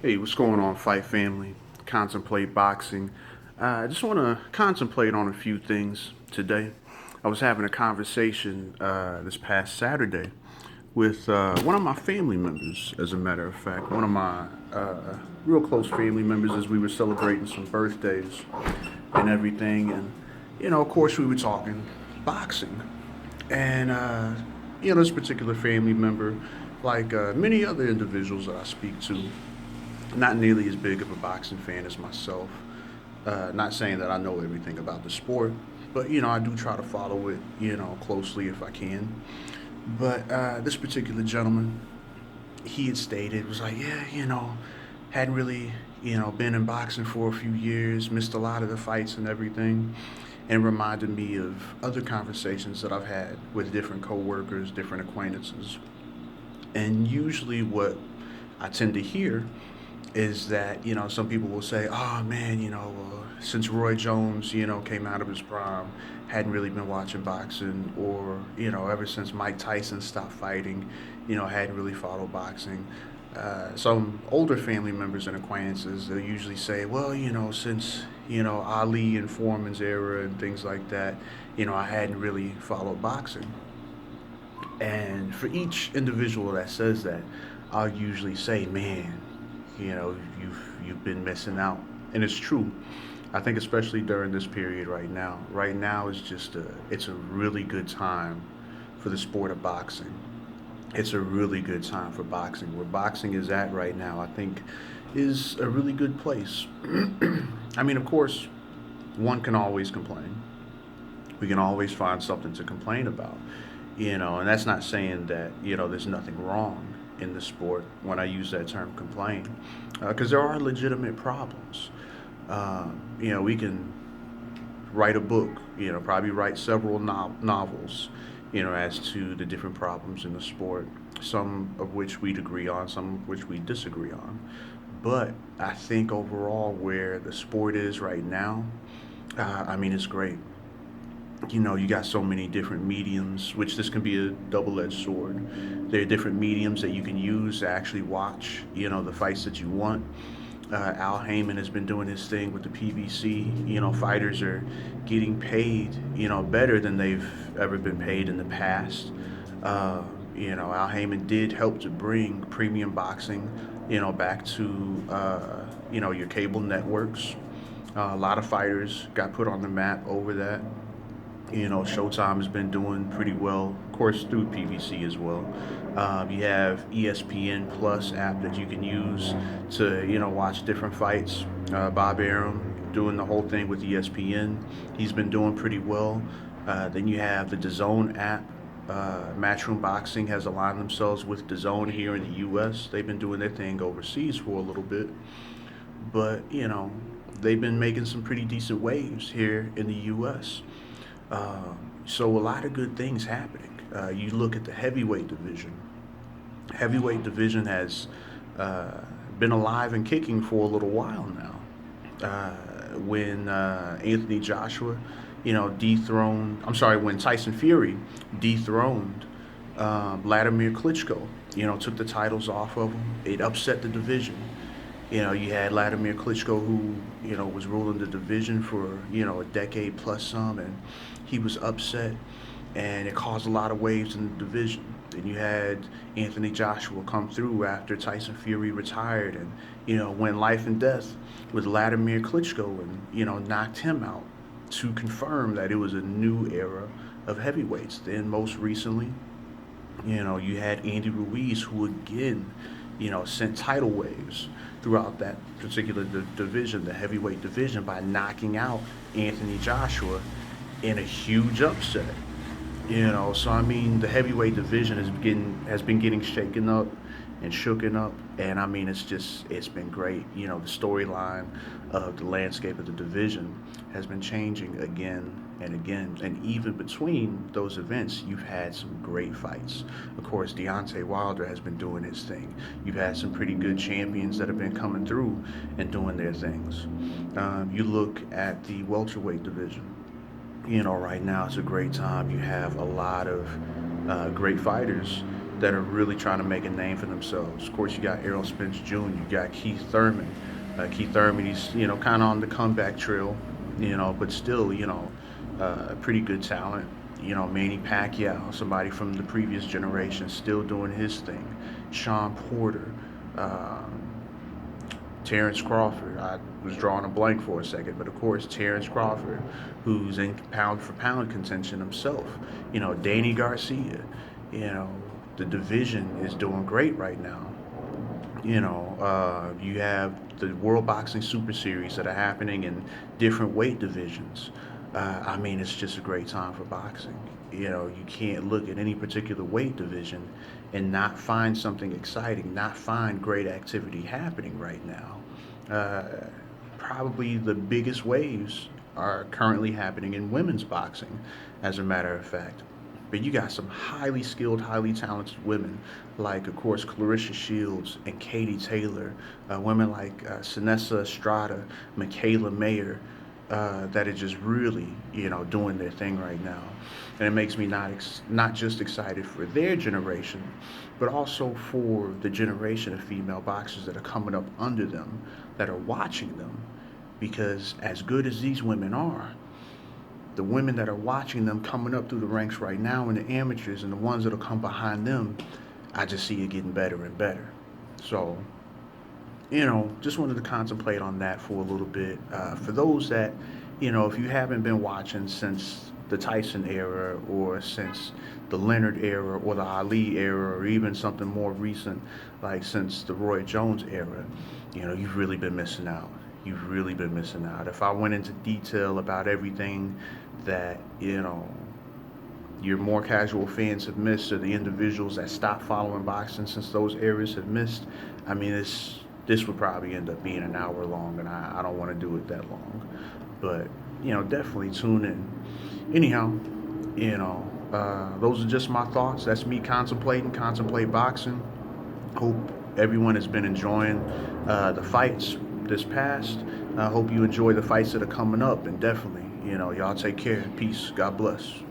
Hey, what's going on, Fight Family? Contemplate Boxing. I just want to contemplate on a few things today. I was having a conversation this past Saturday with one of my family members, as a matter of fact. One of my real close family members as we were celebrating some birthdays and everything. And, of course, we were talking boxing. And, this particular family member, like many other individuals that I speak to, not nearly as big of a boxing fan as myself. Not saying that I know everything about the sport, but I do try to follow it, closely if I can. But this particular gentleman, he had stated, was like, yeah, hadn't really, been in boxing for a few years, missed a lot of the fights and everything, and reminded me of other conversations that I've had with different coworkers, different acquaintances. And usually what I tend to hear is that some people will say, "Oh man, since Roy Jones, came out of his prime, hadn't really been watching boxing, or ever since Mike Tyson stopped fighting, hadn't really followed boxing." Some older family members and acquaintances, they'll usually say, "Well, since Ali and Foreman's era and things like that, I hadn't really followed boxing." And for each individual that says that, I'll usually say, "Man, you've been missing out," and it's true. I think especially during this period right now. Right now is just it's a really good time for the sport of boxing. It's a really good time for boxing. Where boxing is at right now, I think, is a really good place. I mean, of course, one can always complain. We can always find something to complain about, and that's not saying that there's nothing wrong in the sport when I use that term complain, because there are legitimate problems. We can write a book, probably write several novels, as to the different problems in the sport, some of which we'd agree on, some of which we disagree on. But I think overall, where the sport is right now, I mean, it's great. You got so many different mediums, which this can be a double-edged sword. There are different mediums that you can use to actually watch, the fights that you want. Al Heyman has been doing his thing with the PBC. Fighters are getting paid, better than they've ever been paid in the past. Al Heyman did help to bring premium boxing, back to, your cable networks. A lot of fighters got put on the map over that. Showtime has been doing pretty well, of course, through PVC as well. You have ESPN Plus app that you can use to, watch different fights. Bob Arum doing the whole thing with ESPN. He's been doing pretty well. Then you have the DAZN app. Matchroom Boxing has aligned themselves with DAZN here in the U.S. They've been doing their thing overseas for a little bit, but they've been making some pretty decent waves here in the U.S. So a lot of good things happening. You look at the heavyweight division. Heavyweight division has been alive and kicking for a little while now. When Anthony Joshua, dethroned. I'm sorry, when Tyson Fury dethroned Vladimir Klitschko, took the titles off of him. It upset the division. You had Vladimir Klitschko, who was ruling the division for a decade plus some, and he was upset, and it caused a lot of waves in the division. Then you had Anthony Joshua come through after Tyson Fury retired, and went life and death with Vladimir Klitschko, and knocked him out to confirm that it was a new era of heavyweights. Then most recently, you had Andy Ruiz, who again, sent tidal waves throughout that particular division, the heavyweight division, by knocking out Anthony Joshua in a huge upset. So I mean, the heavyweight division has been getting shaken up and shooken up, and I mean, it's been great. The storyline of the landscape of the division has been changing again and again, and even between those events, you've had some great fights. Of course, Deontay Wilder has been doing his thing. You've had some pretty good champions that have been coming through and doing their things. You look at the welterweight division. Right now it's a great time. You have a lot of great fighters, that are really trying to make a name for themselves. Of course, you got Errol Spence Jr., you got Keith Thurman. Keith Thurman, he's kind of on the comeback trail, but still, pretty good talent. Manny Pacquiao, somebody from the previous generation, still doing his thing. Sean Porter, Terrence Crawford. I was drawing a blank for a second, but of course, Terrence Crawford, who's in pound for pound contention himself. Danny Garcia. You know, the division is doing great right now. You have the World Boxing Super Series that are happening in different weight divisions. I mean, it's just a great time for boxing. You can't look at any particular weight division and not find something exciting, not find great activity happening right now. Probably the biggest waves are currently happening in women's boxing, as a matter of fact. But you got some highly skilled, highly talented women, like, of course, Clarissa Shields and Katie Taylor, women like Sinessa Estrada, Michaela Mayer, that are just really, doing their thing right now. And it makes me not just excited for their generation, but also for the generation of female boxers that are coming up under them, that are watching them. Because as good as these women are, the women that are watching them coming up through the ranks right now and the amateurs and the ones that'll come behind them, I just see it getting better and better. So, just wanted to contemplate on that for a little bit. For those that, if you haven't been watching since the Tyson era or since the Leonard era or the Ali era or even something more recent like since the Roy Jones era, you've really been missing out. You've really been missing out. If I went into detail about everything that, your more casual fans have missed or the individuals that stopped following boxing since those eras have missed, I mean, this would probably end up being an hour long, and I don't want to do it that long. But, definitely tune in. Anyhow, those are just my thoughts. That's me contemplate boxing. Hope everyone has been enjoying the fights this past. I hope you enjoy the fights that are coming up, and definitely, y'all take care. Peace. God bless.